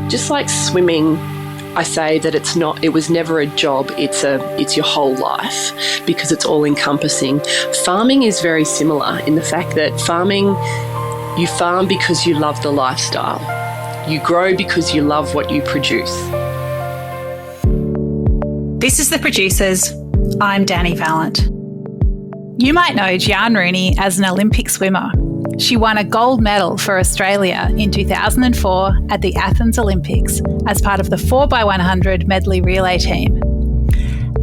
Just like swimming, I say that it was never a job, it's your whole life because it's all encompassing. Farming is very similar in the fact that you farm because you love the lifestyle. You grow because you love what you produce. This is The Producers. I'm Dani Valent. You might know Giaan Rooney as an Olympic swimmer. She won a gold medal for Australia in 2004 at the Athens Olympics as part of the 4x100 medley relay team.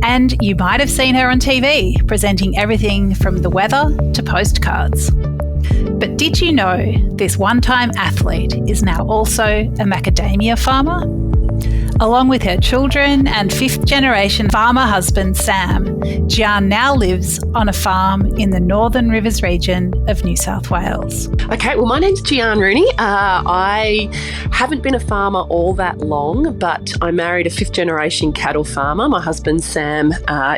And you might have seen her on TV presenting everything from the weather to postcards. But did you know this one-time athlete is now also a macadamia farmer? Along with her children and fifth-generation farmer husband Sam, Giaan now lives on a farm in the Northern Rivers region of New South Wales. Okay, well, my name's Giaan Rooney. I haven't been a farmer all that long, but I married a fifth-generation cattle farmer. My husband Sam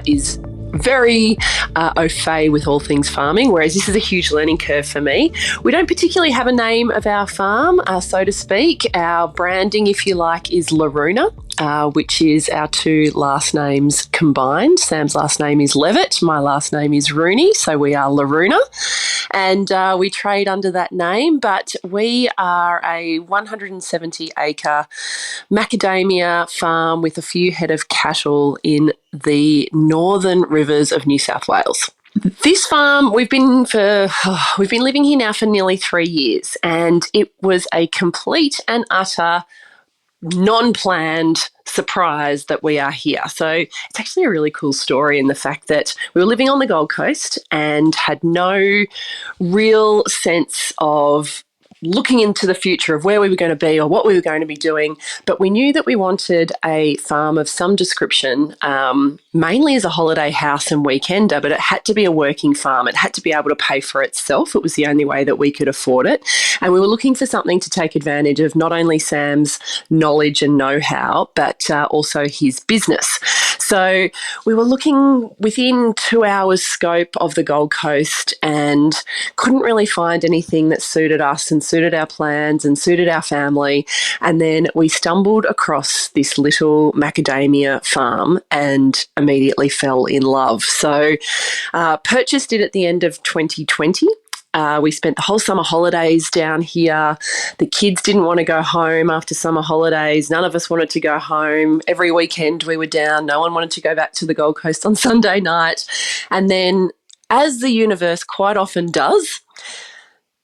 is very au fait with all things farming, whereas this is a huge learning curve for me. We don't particularly have a name of our farm, so to speak. Our branding, if you like, is Laruna, which is our two last names combined. Sam's last name is Levitt, my last name is Rooney, so we are Laruna, and we trade under that name, but we are a 170-acre macadamia farm with a few head of cattle in the Northern Rivers of New South Wales. This farm, we've been living here now for nearly 3 years, and it was a complete and utter non-planned surprise that we are here. So it's actually a really cool story in the fact that we were living on the Gold Coast and had no real sense of looking into the future of where we were going to be or what we were going to be doing, but we knew that we wanted a farm of some description, mainly as a holiday house and weekender, but it had to be a working farm. It had to be able to pay for itself. It was the only way that we could afford it. And we were looking for something to take advantage of not only Sam's knowledge and know-how, but also his business. So we were looking within 2 hours scope of the Gold Coast and couldn't really find anything that suited us and suited our plans and suited our family. And then we stumbled across this little macadamia farm and immediately fell in love. So purchased it at the end of 2020. We spent the whole summer holidays down here. The kids didn't want to go home after summer holidays. None of us wanted to go home. Every weekend we were down. No one wanted to go back to the Gold Coast on Sunday night. And then, as the universe quite often does,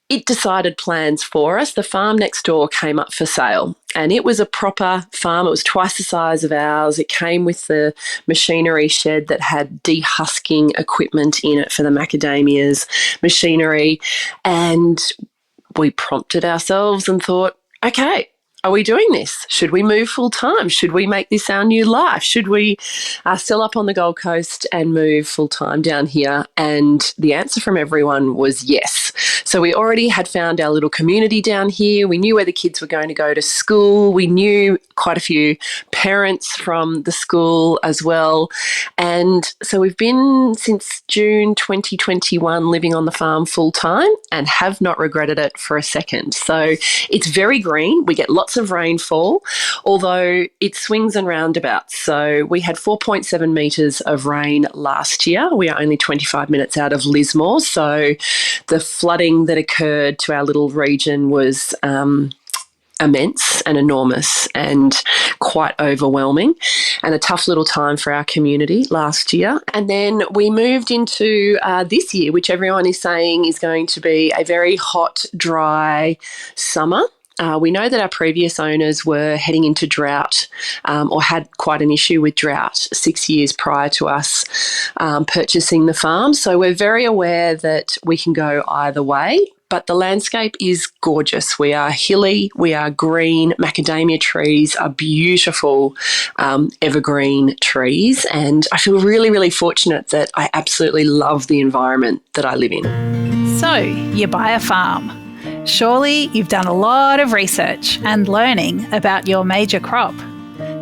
it decided plans for us. The farm next door came up for sale, and it was a proper farm. It was twice the size of ours. It came with the machinery shed that had dehusking equipment in it for the macadamias machinery. And we prompted ourselves and thought, okay, are we doing this? Should we move full time? Should we make this our new life? Should we sell up on the Gold Coast and move full time down here? And the answer from everyone was yes. So we already had found our little community down here. We knew where the kids were going to go to school. We knew quite a few parents from the school as well. And so we've been since June 2021 living on the farm full time and have not regretted it for a second. So it's very green. We get lots of rainfall, although it swings and roundabouts. So we had 4.7 metres of rain last year. We are only 25 minutes out of Lismore. So the flooding that occurred to our little region was immense and enormous and quite overwhelming, and a tough little time for our community last year. And then we moved into this year, which everyone is saying is going to be a very hot, dry summer. We know that our previous owners were heading into drought or had quite an issue with drought 6 years prior to us purchasing the farm. So we're very aware that we can go either way. But the landscape is gorgeous. We are hilly, we are green. Macadamia trees are beautiful evergreen trees. And I feel really, really fortunate that I absolutely love the environment that I live in. So you buy a farm. Surely you've done a lot of research and learning about your major crop.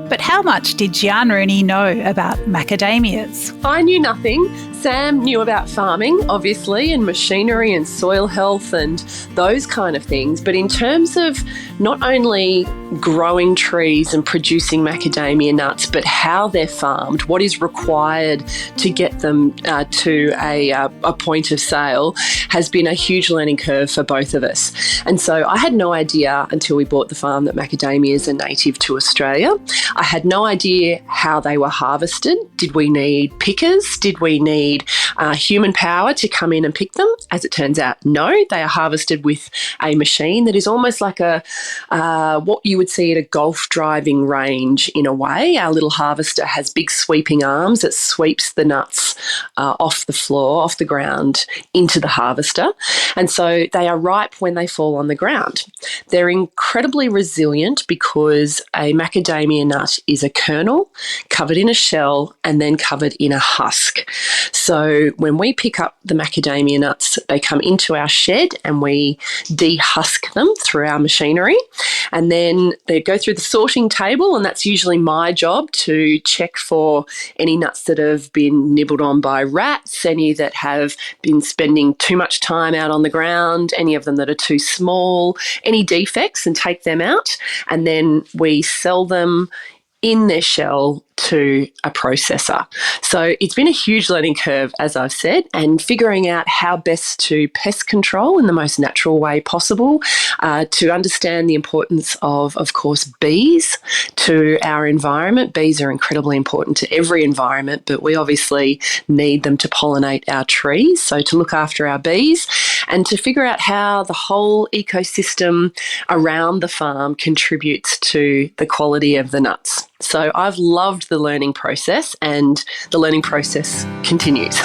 But how much did Giaan Rooney know about macadamias? I knew nothing. Sam knew about farming, obviously, and machinery and soil health and those kind of things. But in terms of not only growing trees and producing macadamia nuts, but how they're farmed, what is required to get them to a point of sale, has been a huge learning curve for both of us. And so I had no idea until we bought the farm that macadamias are native to Australia. I had no idea how they were harvested. Did we need pickers? Did we need human power to come in and pick them? As it turns out, no. They are harvested with a machine that is almost like what you would see at a golf driving range in a way. Our little harvester has big sweeping arms that sweeps the nuts off the floor, off the ground, into the harvester. And so they are ripe when they fall on the ground. They're incredibly resilient because a macadamia nut is a kernel covered in a shell and then covered in a husk. So when we pick up the macadamia nuts, they come into our shed and we dehusk them through our machinery. And then they go through the sorting table, and that's usually my job to check for any nuts that have been nibbled on by rats, any that have been spending too much time out on the ground, any of them that are too small, any defects, and take them out. And then we sell them in their shell to a processor. So it's been a huge learning curve, as I've said, and figuring out how best to pest control in the most natural way possible, to understand the importance of course, bees to our environment. Bees are incredibly important to every environment, but we obviously need them to pollinate our trees. So to look after our bees and to figure out how the whole ecosystem around the farm contributes to the quality of the nuts. So I've loved the learning process, and the learning process continues.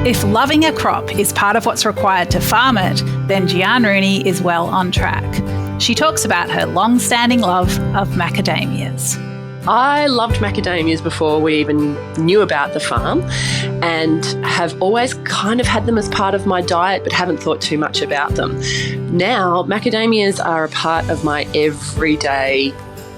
If loving a crop is part of what's required to farm it, then Giaan Rooney is well on track. She talks about her long-standing love of macadamias. I loved macadamias before we even knew about the farm, and have always kind of had them as part of my diet but haven't thought too much about them. Now, macadamias are a part of my everyday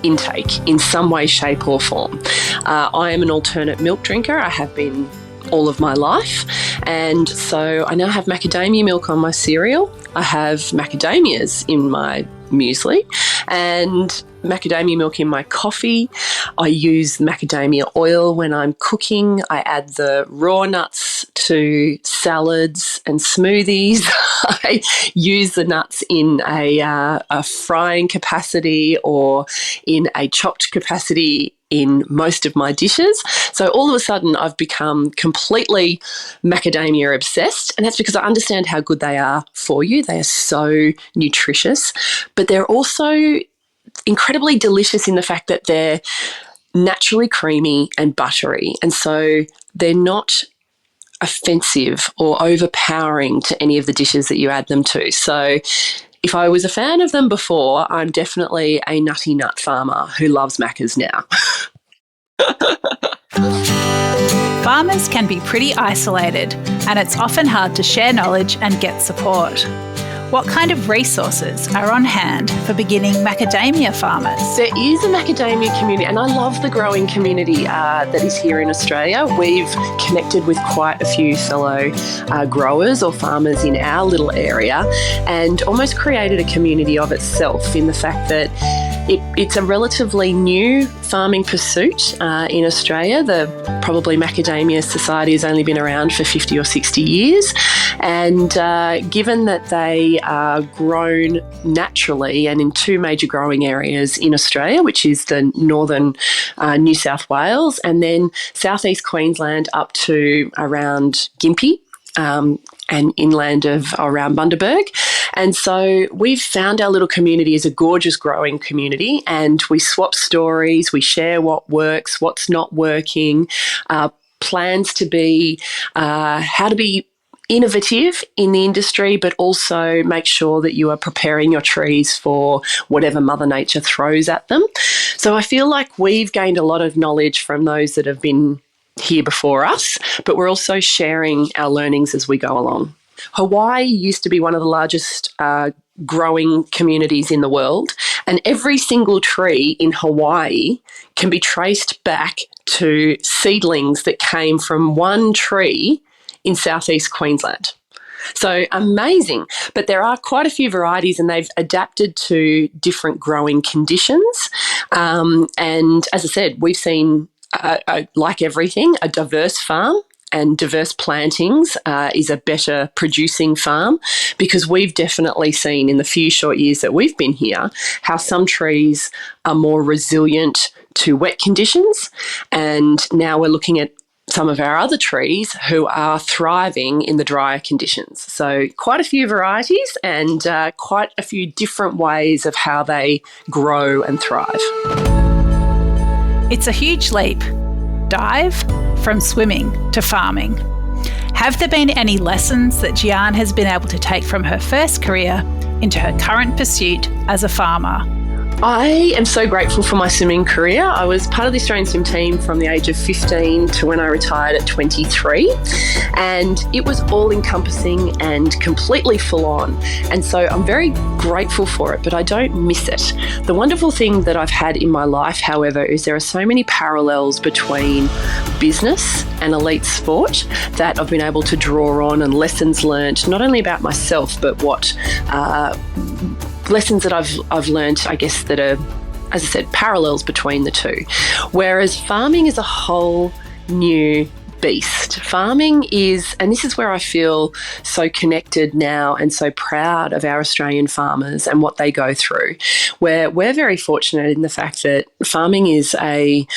intake in some way, shape or form. I am an alternate milk drinker. I have been all of my life. And so I now have macadamia milk on my cereal. I have macadamias in my muesli and macadamia milk in my coffee. I use macadamia oil when I'm cooking. I add the raw nuts to salads and smoothies. I use the nuts in a frying capacity or in a chopped capacity in most of my dishes. So all of a sudden I've become completely macadamia obsessed, and that's because I understand how good they are for you. They are so nutritious, but they're also incredibly delicious in the fact that they're naturally creamy and buttery, and so they're not offensive or overpowering to any of the dishes that you add them to. So if I was a fan of them before, I'm definitely a nutty nut farmer who loves macas now. Farmers can be pretty isolated, and it's often hard to share knowledge and get support. What kind of resources are on hand for beginning macadamia farmers? There is a macadamia community, and I love the growing community that is here in Australia. We've connected with quite a few fellow growers or farmers in our little area and almost created a community of itself in the fact that it's a relatively new farming pursuit in Australia. The probably Macadamia Society has only been around for 50 or 60 years. And given that they are grown naturally and in two major growing areas in Australia, which is the northern New South Wales and then southeast Queensland up to around Gympie, and inland of around Bundaberg. And so we've found our little community is a gorgeous growing community, and we swap stories, we share what works, what's not working, plans to be, how to be innovative in the industry, but also make sure that you are preparing your trees for whatever Mother Nature throws at them. So I feel like we've gained a lot of knowledge from those that have been here before us, but we're also sharing our learnings as we go along. Hawaii used to be one of the largest growing communities in the world, And every single tree in Hawaii can be traced back to seedlings that came from one tree in southeast Queensland. So amazing. But there are quite a few varieties and they've adapted to different growing conditions. And as I said, we've seen, like everything, a diverse farm. And diverse plantings is a better producing farm, because we've definitely seen in the few short years that we've been here how some trees are more resilient to wet conditions. And now we're looking at some of our other trees who are thriving in the drier conditions. So quite a few varieties and quite a few different ways of how they grow and thrive. It's a huge leap. Dive from swimming to farming. Have there been any lessons that Giaan has been able to take from her first career into her current pursuit as a farmer? I am so grateful for my swimming career. I was part of the Australian swim team from the age of 15 to when I retired at 23, and it was all-encompassing and completely full-on. And so I'm very grateful for it, but I don't miss it. The wonderful thing that I've had in my life, however, is there are so many parallels between business and elite sport that I've been able to draw on, and lessons learned, not only about myself, but what lessons that I've learned, I guess, that are, as I said, parallels between the two. Whereas farming is a whole new beast. Farming is, and this is where I feel so connected now and so proud of our Australian farmers and what they go through. Where we're very fortunate in the fact that farming is a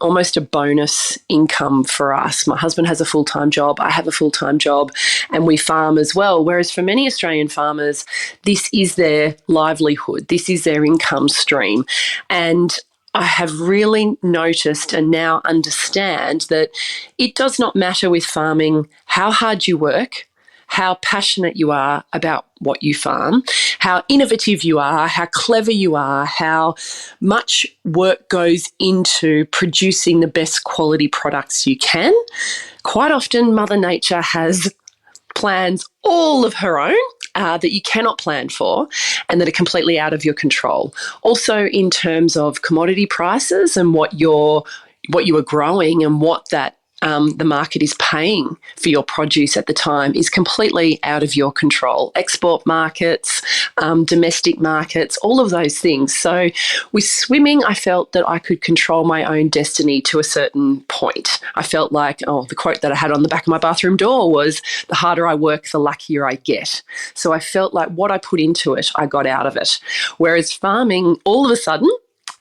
almost a bonus income for us. My husband has a full-time job, I have a full-time job, and we farm as well. Whereas for many Australian farmers, this is their livelihood, this is their income stream. And I have really noticed and now understand that it does not matter with farming how hard you work, how passionate you are about what you farm, how innovative you are, how clever you are, how much work goes into producing the best quality products you can. Quite often, Mother Nature has plans all of her own that you cannot plan for and that are completely out of your control. Also in terms of commodity prices and what you are growing and what that the market is paying for your produce at the time is completely out of your control. Export markets, domestic markets, all of those things. So with swimming, I felt that I could control my own destiny to a certain point. I felt like, the quote that I had on the back of my bathroom door was, the harder I work, the luckier I get. So I felt like what I put into it, I got out of it. Whereas farming, all of a sudden,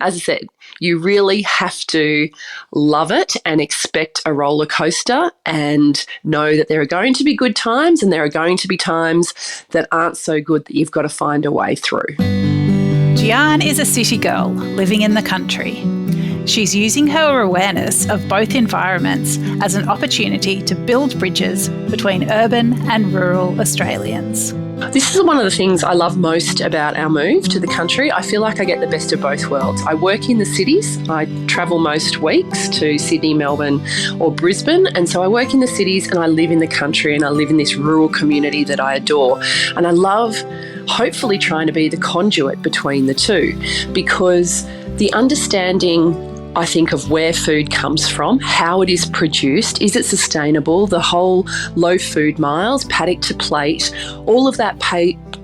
as I said, you really have to love it and expect a roller coaster and know that there are going to be good times and there are going to be times that aren't so good that you've got to find a way through. Giaan is a city girl living in the country. She's using her awareness of both environments as an opportunity to build bridges between urban and rural Australians. This is one of the things I love most about our move to the country. I feel like I get the best of both worlds. I work in the cities. I travel most weeks to Sydney, Melbourne or Brisbane. And so I work in the cities and I live in the country and I live in this rural community that I adore. And I love hopefully trying to be the conduit between the two, because the understanding, I think, of where food comes from, how it is produced, is it sustainable, the whole low food miles, paddock to plate, all of that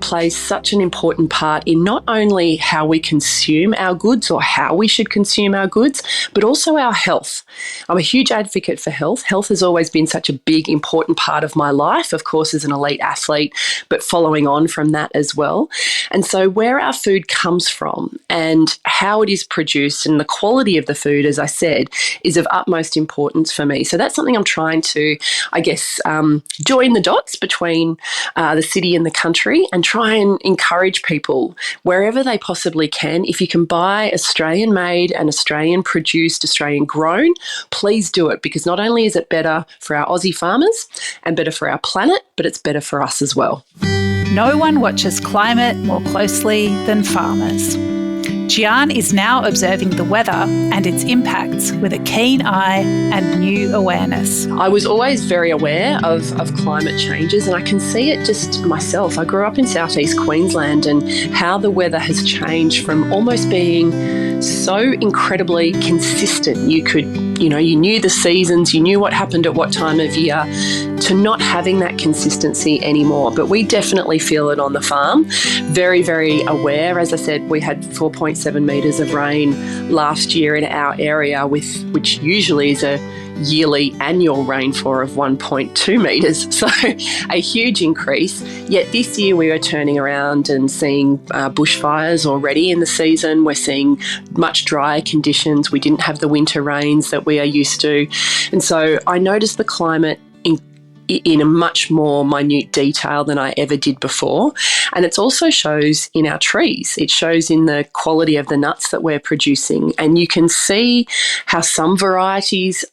plays such an important part in not only how we consume our goods or how we should consume our goods, but also our health. I'm a huge advocate for health. Health has always been such a big, important part of my life, of course, as an elite athlete, but following on from that as well. And so where our food comes from and how it is produced and the quality of the food, as I said, is of utmost importance for me. So that's something I'm trying to, I guess, join the dots between the city and the country and try and encourage people wherever they possibly can. If you can buy Australian made and Australian produced, Australian grown, please do it, because not only is it better for our Aussie farmers and better for our planet, but it's better for us as well. No one watches climate more closely than farmers. Giaan is now observing the weather and its impacts with a keen eye and new awareness. I was always very aware of climate changes, and I can see it just myself. I grew up in southeast Queensland, and how the weather has changed from almost being so incredibly consistent. You knew the seasons, you knew what happened at what time of year, to not having that consistency anymore. But we definitely feel it on the farm. Very, very aware. As I said, we had 4.7 metres of rain last year in our area, which usually is a yearly annual rainfall of 1.2 metres, so a huge increase. Yet this year we are turning around and seeing bushfires already in the season. We're seeing much drier conditions. We didn't have the winter rains that we are used to. And so I noticed the climate in a much more minute detail than I ever did before. And it also shows in our trees. It shows in the quality of the nuts that we're producing. And you can see how some varieties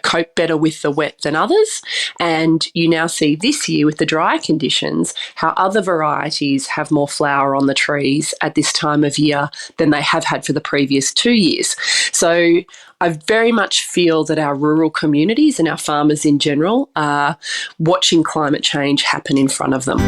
cope better with the wet than others. And you now see this year with the dry conditions how other varieties have more flower on the trees at this time of year than they have had for the previous 2 years. So I very much feel that our rural communities and our farmers in general are watching climate change happen in front of them.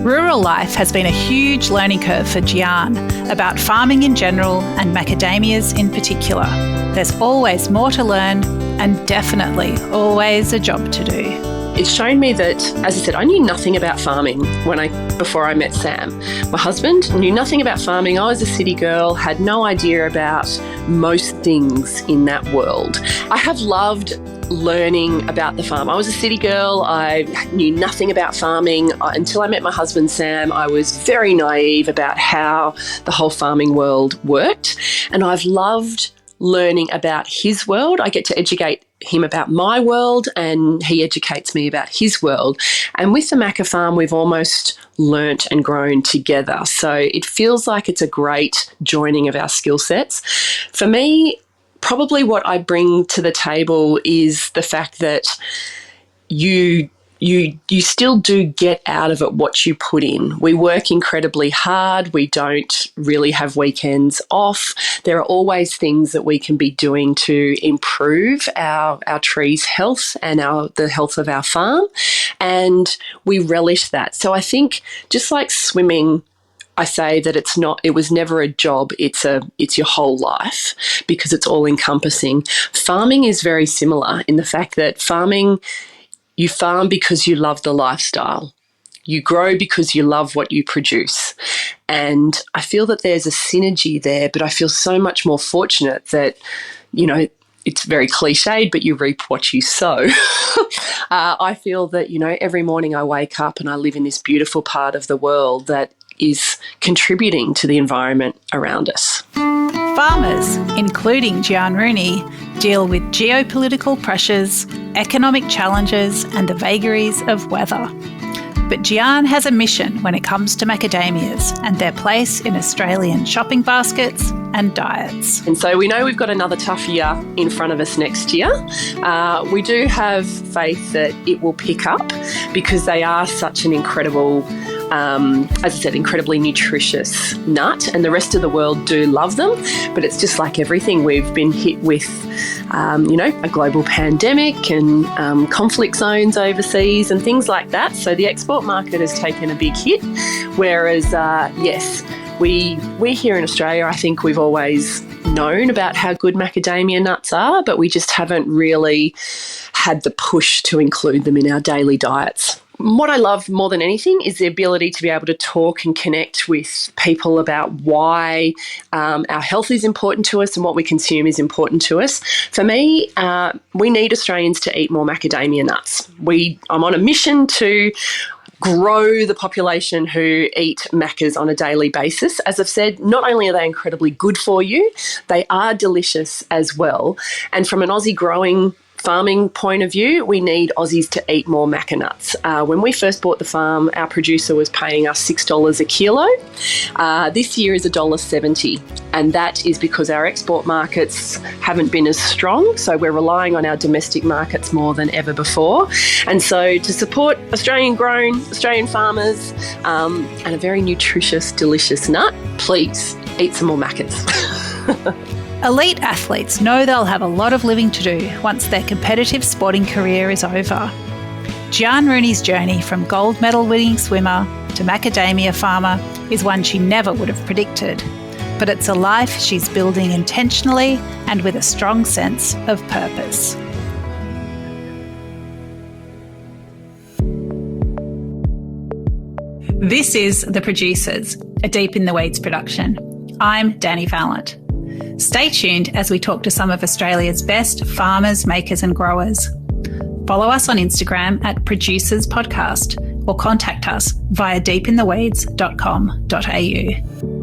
Rural life has been a huge learning curve for Giaan about farming in general and macadamias in particular. There's always more to learn and definitely always a job to do. It's shown me that, as I said, I knew nothing about farming before I met Sam. My husband knew nothing about farming. I was a city girl, had no idea about most things in that world. I have loved learning about the farm. I was a city girl. I knew nothing about farming until I met my husband, Sam. I was very naive about how the whole farming world worked. And I've loved learning about his world. I get to educate him about my world and he educates me about his world. And with the Maca Farm, we've almost learnt and grown together. So it feels like it's a great joining of our skill sets. For me, probably what I bring to the table is the fact that you still do get out of it what you put in. We work incredibly hard. We don't really have weekends off. There are always things that we can be doing to improve our trees' health and the health of our farm, and we relish that. So I think just like swimming, I say that it was never a job, it's your whole life because it's all encompassing. Farming is very similar in the fact that you farm because you love the lifestyle. You grow because you love what you produce. And I feel that there's a synergy there, but I feel so much more fortunate that, it's very cliched, but you reap what you sow. I feel that, every morning I wake up and I live in this beautiful part of the world that is contributing to the environment around us. Farmers, including Giaan Rooney, deal with geopolitical pressures, economic challenges, and the vagaries of weather. But Giaan has a mission when it comes to macadamias and their place in Australian shopping baskets and diets. And so we know we've got another tough year in front of us next year. We do have faith that it will pick up because they are such an incredible, as I said, incredibly nutritious nut, and the rest of the world do love them. But it's just like everything. We've been hit with, a global pandemic and conflict zones overseas and things like that. So the export market has taken a big hit. Whereas, yes, we here in Australia, I think we've always known about how good macadamia nuts are, but we just haven't really had the push to include them in our daily diets. What I love more than anything is the ability to be able to talk and connect with people about why our health is important to us and what we consume is important to us. For me, we need Australians to eat more macadamia nuts. I'm on a mission to grow the population who eat macas on a daily basis. As I've said, not only are they incredibly good for you, they are delicious as well. And from an Aussie growing farming point of view, we need Aussies to eat more maca nuts. When we first bought the farm, our producer was paying us $6 a kilo. This year is $1.70, and that is because our export markets haven't been as strong, so we're relying on our domestic markets more than ever before. And so to support Australian-grown, Australian farmers and a very nutritious, delicious nut, please eat some more macas. Elite athletes know they'll have a lot of living to do once their competitive sporting career is over. Giaan Rooney's journey from gold medal winning swimmer to macadamia farmer is one she never would have predicted, but it's a life she's building intentionally and with a strong sense of purpose. This is The Producers, a Deep in the Weeds production. I'm Dani Valent. Stay tuned as we talk to some of Australia's best farmers, makers and growers. Follow us on Instagram at Producers Podcast or contact us via deepintheweeds.com.au.